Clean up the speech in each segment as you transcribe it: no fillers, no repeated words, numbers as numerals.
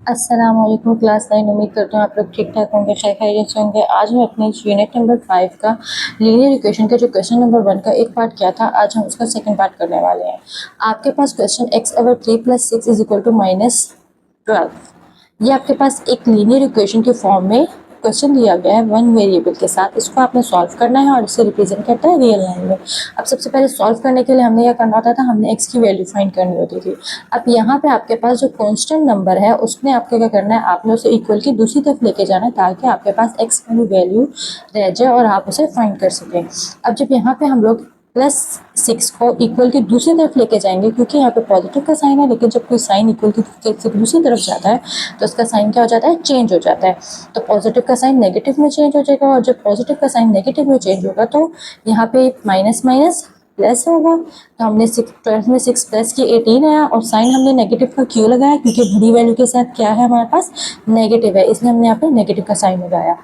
अस्सलाम वालेकुम क्लास 9। उम्मीद करता हूँ आप लोग ठीक ठाक होंगे, खैर खैरियत से होंगे। आज हम अपने यूनिट नंबर 5 का लीनियर इक्वेशन का जो क्वेश्चन नंबर 1 का एक पार्ट किया था, आज हम उसका सेकंड पार्ट करने वाले हैं। आपके पास क्वेश्चन x/3 + 6 = -12, ये आपके पास एक लीनियर इक्वेशन के फॉर्म में क्वेश्चन दिया गया है वन वेरिएबल के साथ। इसको आपने सॉल्व करना है और इसे रिप्रेजेंट करता है रियल लाइन में। अब सबसे पहले सॉल्व करने के लिए हमने क्या करना होता था, हमने x की वैल्यू फाइंड करनी होती थी। अब यहाँ पे आपके पास जो कांस्टेंट नंबर है उसमें आपको क्या करना है, आपने उसे इक्वल की दूसरी तरफ लेके जाना है ताकि आपके पास x की वैल्यू रह जाए और आप उसे फाइंड कर सकें। अब जब यहाँ पे हम लोग +6 को इक्वल की दूसरी तरफ लेके जाएंगे, क्योंकि यहाँ पे पॉजिटिव का साइन है, लेकिन जब कोई साइन इक्वल की दूसरी तरफ जाता है तो उसका साइन क्या हो जाता है, चेंज हो जाता है। तो पॉजिटिव का साइन नेगेटिव में चेंज हो जाएगा, और जब पॉजिटिव का साइन नेगेटिव में चेंज होगा तो यहाँ पे माइनस माइनस प्लस होगा। तो हमने 12 में 6 प्लस की 18 आया, और साइन हमने नेगेटिव का क्यों लगाया, क्योंकि बड़ी वैल्यू के साथ क्या है हमारे पास, नेगेटिव है, इसलिए हमने यहाँ पे नेगेटिव का साइन लगाया।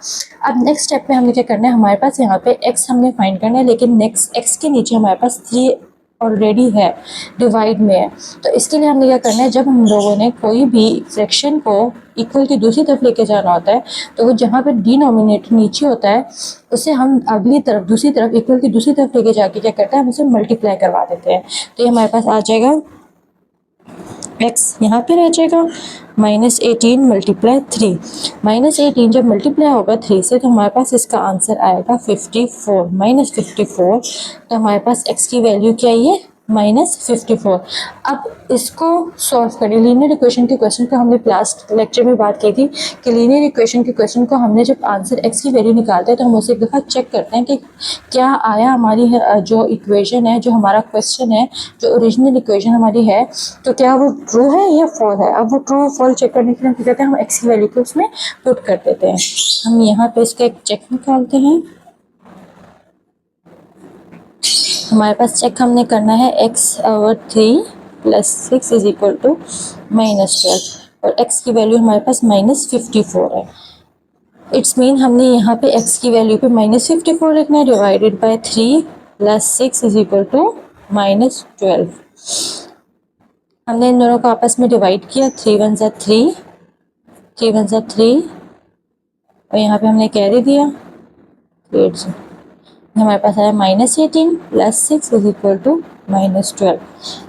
अब नेक्स्ट स्टेप में हमने क्या करना है, हमारे पास यहाँ पे x हमने फाइंड करना है, लेकिन नेक्स्ट x के नीचे हमारे पास 3 ऑलरेडी है, डिवाइड में है। तो इसके लिए हमने क्या करना है, जब हम लोगों ने कोई भी फ्रैक्शन को इक्वल की दूसरी तरफ लेके जाना होता है तो वो जहाँ पे डिनोमिनेटर नीचे होता है उसे हम अगली तरफ दूसरी तरफ इक्वल की दूसरी तरफ लेके जाके क्या करते हैं, हम उसे मल्टीप्लाई करवा देते हैं। तो ये हमारे पास आ जाएगा x यहाँ पे रह जाएगा -18 × 3। -18 जब मल्टीप्लाई होगा 3 से तो हमारे पास इसका आंसर आएगा 54 -54। तो हमारे पास x की वैल्यू क्या है, -54। अब इसको सॉल्व करें। लीनियर इक्वेशन के क्वेश्चन को हमने लास्ट लेक्चर में बात की थी कि लीनियर इक्वेशन के क्वेश्चन को हमने जब आंसर x की वैल्यू निकालते हैं तो हम उसे एक दफ़ा चेक करते हैं कि क्या आया हमारी जो इक्वेशन है, जो हमारा क्वेश्चन है, जो ओरिजिनल इक्वेशन हमारी है, तो क्या वो ट्रू है या फॉल है। अब वो ट्रू फॉल चेक करने के लिए हम क्या कहते हैं, हम x की वैल्यू को उसमें पुट कर देते हैं। हम यहाँ पे इसका एक चेक निकालते हैं। हमारे पास चेक हमने करना है x/3 + 6 = -12, और x की वैल्यू हमारे पास -54 है। इट्स मीन हमने यहाँ पे x की वैल्यू पे -54 लिखना है, डिवाइडेड बाय 3 + 6 = -12। हमने इन दोनों को आपस में डिवाइड किया, 3 × 1 = 3, 3 × 1 = 3, और यहाँ पे हमने कैरी दिया 8। हमारे पास आया -18 + 6 = -12।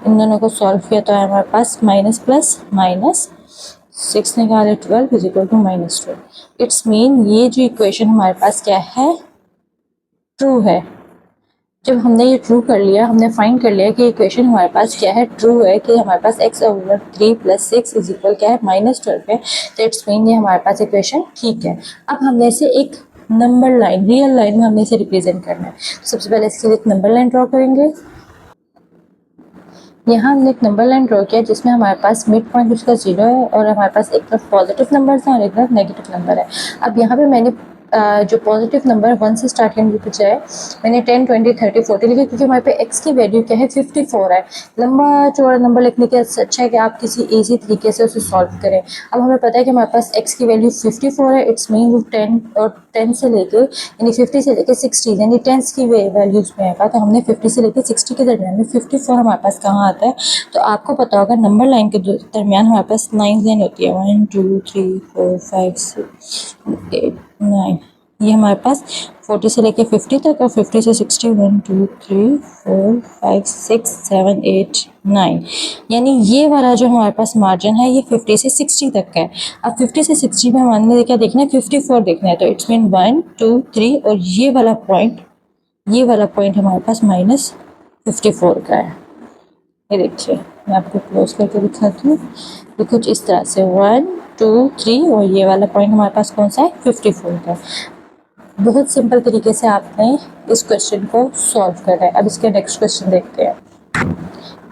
इन दोनों को सॉल्व किया तो आया हमारे पास माइनस प्लस माइनस, 6 निकाले 12 = -12। इट्स मीन ये जो इक्वेशन हमारे पास क्या है, ट्रू है। जब हमने ये ट्रू कर लिया, हमने फाइंड कर लिया कि इक्वेशन हमारे पास क्या है, ट्रू है, कि हमारे पास x/3 + 6 क्या है, -12 है। तो इट्स मीन ये हमारे पास इक्वेशन ठीक है। अब हमने इसे एक नंबर लाइन, रियल लाइन में हमने इसे रिप्रेजेंट करना है। तो सबसे पहले इसके लिए एक नंबर लाइन ड्रॉ करेंगे। यहाँ हमने एक नंबर लाइन ड्रॉ किया जिसमें हमारे पास मिड पॉइंट उसका 0 है, और हमारे पास एक तरफ पॉजिटिव नंबर है और एक तरफ नेगेटिव नंबर है। अब यहाँ पे मैंने जो पॉजिटिव नंबर 1 से स्टार्ट करने की बजाय मैंने 10, 20, 30, 40 लिखा, क्योंकि हमारे पे x की वैल्यू क्या है, 54 है। लंबा चौड़ा नंबर लिखने के अच्छा है कि आप किसी इजी तरीके से उसे सॉल्व करें। अब हमें पता है कि हमारे पास x की वैल्यू 54 है। इट्स मीन वो 10 से लेके यानी 50 से लेके 60 यानी टेंस की वैल्यूज में आएगा। तो हमने 50 से लेके 60 के दरमियान में 54 हमारे पास कहाँ आता है, तो आपको पता होगा नंबर लाइन के दरमियान हमारे पास 9 लाइन होती है, 1 2 3 4 5 6 8 9। ये हमारे पास 40 से लेके 50 तक, और 50 से 60 1 2 3 4 5 6 7 8 9, यानी ये वाला जो हमारे पास मार्जिन है ये 50 से 60 तक का है। अब 50 से 60 में हमने क्या देखना है, 54 देखना है। तो इट्स मीन 1 2 3, और ये वाला पॉइंट हमारे पास -54 का है। ये देखिए, मैं आपको क्लोज करके दिखाती हूँ। तो कुछ इस तरह से 1 2 3, और ये वाला पॉइंट हमारे पास कौन सा है, 54 का है। बहुत सिंपल तरीके से आपने इस क्वेश्चन को सॉल्व करना है। अब इसके नेक्स्ट क्वेश्चन देखते हैं।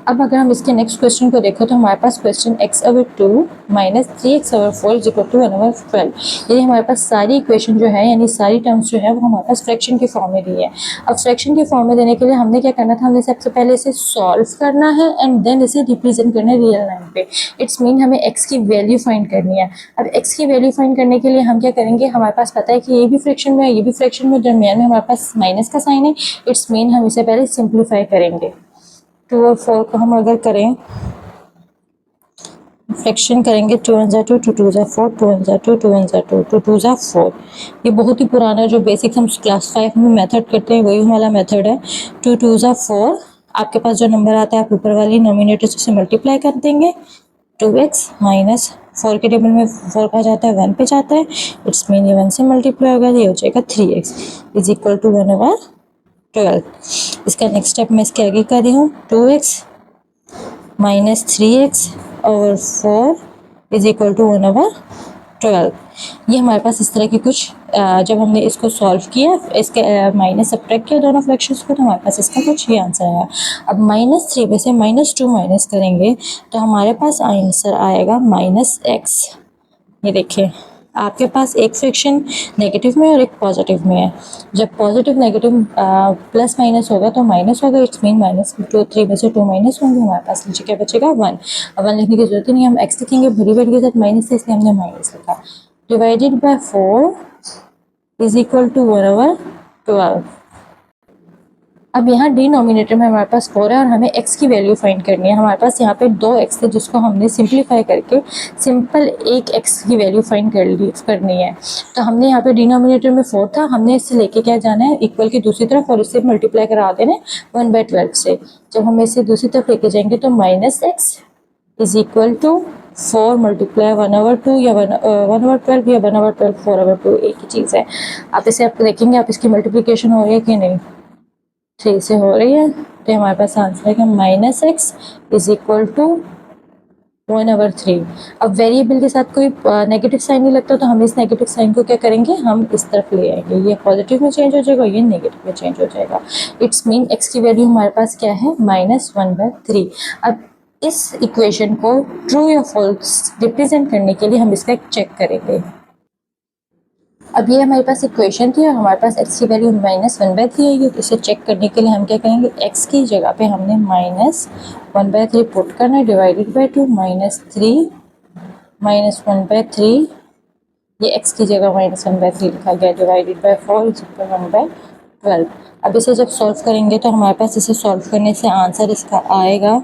अब अगर हम इसके नेक्स्ट क्वेश्चन को देखें तो हमारे पास क्वेश्चन x/2 - 3x/4 = 1/12। ये हमारे पास सारी इक्वेशन जो है, यानी सारी टर्म्स जो है वो हमारे पास फ्रैक्शन के फॉर्म में दी है। अब फ्रैक्शन के फॉर्म में देने के लिए हमने क्या करना था, हमने सबसे पहले इसे सॉल्व करना है एंड देन इसे रिप्रेजेंट करना है रियल लाइन पे। इट्स मीन हमें x की वैल्यू फाइंड करनी है। अब x की वैल्यू फाइंड करने के लिए हम क्या करेंगे, हमारे पास पता है कि ये भी फ्रैक्शन में है, ये भी फ्रैक्शन में, दरमियान में हमारे पास माइनस का साइन है। इट्स मीन हम इसे पहले सिंप्लीफाई करेंगे। 2 और 4 को हम अगर करें फ्रैक्शन करेंगे, 2 1 2, 2 2 4, 2 1 2, 2 1 2, 2 2 4। ये बहुत ही पुराना जो बेसिक हम क्लास 5 में मेथड करते हैं वही वाला मेथड है। 2 2 4, आपके पास जो नंबर आता है आप ऊपर वाली नोमिनेटर से मल्टीप्लाई कर देंगे। 2x माइनस 4 के टेबल में 4 कहा जाता है 1 पे जाता है, इट्स मीन ये 1 से मल्टीप्लाई होगा, ये हो जाएगा 3x इज इक्वल टू 1/12। इसका नेक्स्ट स्टेप मैं इसके आगे कर रही हूँ, 2x माइनस 3x और 4 इज इक्वल टू 1/12। ये हमारे पास इस तरह की कुछ जब हमने इसको सॉल्व किया, इसके माइनस सब्ट्रैक्ट किया दोनों फ्रैक्शंस को, तो हमारे पास इसका कुछ ये आंसर आया। अब -3 में से -2 माइनस करेंगे तो हमारे पास आंसर आएगा -x। ये देखिए आपके पास एक फ्रैक्शन नेगेटिव में और एक पॉजिटिव में है। जब पॉजिटिव नेगेटिव प्लस माइनस होगा तो माइनस होगा, इट्स मीन -3 में से 2 माइनस होंगे, हमारे पास नीचे क्या बचेगा 1। अब 1 लिखने की जरूरत नहीं, हम x लिखेंगे, भरी वर्ड के साथ माइनस है इसलिए हमने माइनस लिखा। Divided by 4 is equal to 1/12। अब यहाँ डिनोमिनेटर में हमारे पास 4 है और हमें x की वैल्यू फाइंड करनी है। हमारे पास यहाँ पे 2x थे जिसको हमने सिंप्लीफाई करके सिंपल एक x की वैल्यू फाइंड करनी है। तो हमने यहाँ पे डिनोमिनेटर में 4 था, हमने इससे लेके क्या जाना है इक्वल की दूसरी तरफ और इससे मल्टीप्लाई करा देना 1/12 से। जब हम इसे दूसरी तरफ लेके जाएंगे तो -x is equal to 4 multiply 1/2 या 1/12 या 1/12 4/2 एक ही चीज़ है। आप इसे आप देखेंगे आप इसकी मल्टीप्लिकेशन हो रही है कि नहीं, 3 से हो रही है, तो हमारे पास आंसर है कि -x इज इक्वल टू 1/3। अब वेरिएबल के साथ कोई नेगेटिव साइन नहीं लगता तो हम इस नेगेटिव साइन को क्या करेंगे, हम इस तरफ ले आएंगे, ये पॉजिटिव में चेंज हो जाएगा, ये नेगेटिव में चेंज हो जाएगा। इट्स मीन x की वैल्यू हमारे पास क्या है -1/3। अब इस इक्वेशन को ट्रू या फॉल्स रिप्रेजेंट करने के लिए हम इसका चेक करेंगे। अब ये हमारे पास इक्वेशन थी और हमारे पास x की वैल्यू -1/3 आई है, तो इसे चेक करने के लिए हम क्या करेंगे, x की जगह पे हमने -1/3 पुट करना है, डिवाइडेड बाय 2 -3 -1/3, ये x की जगह -1/3 लिखा गया, डिवाइडेड बाय 4 इज इक्वल 1/12। अब इसे जब सॉल्व करेंगे तो हमारे पास इसे सॉल्व करने से आंसर इसका आएगा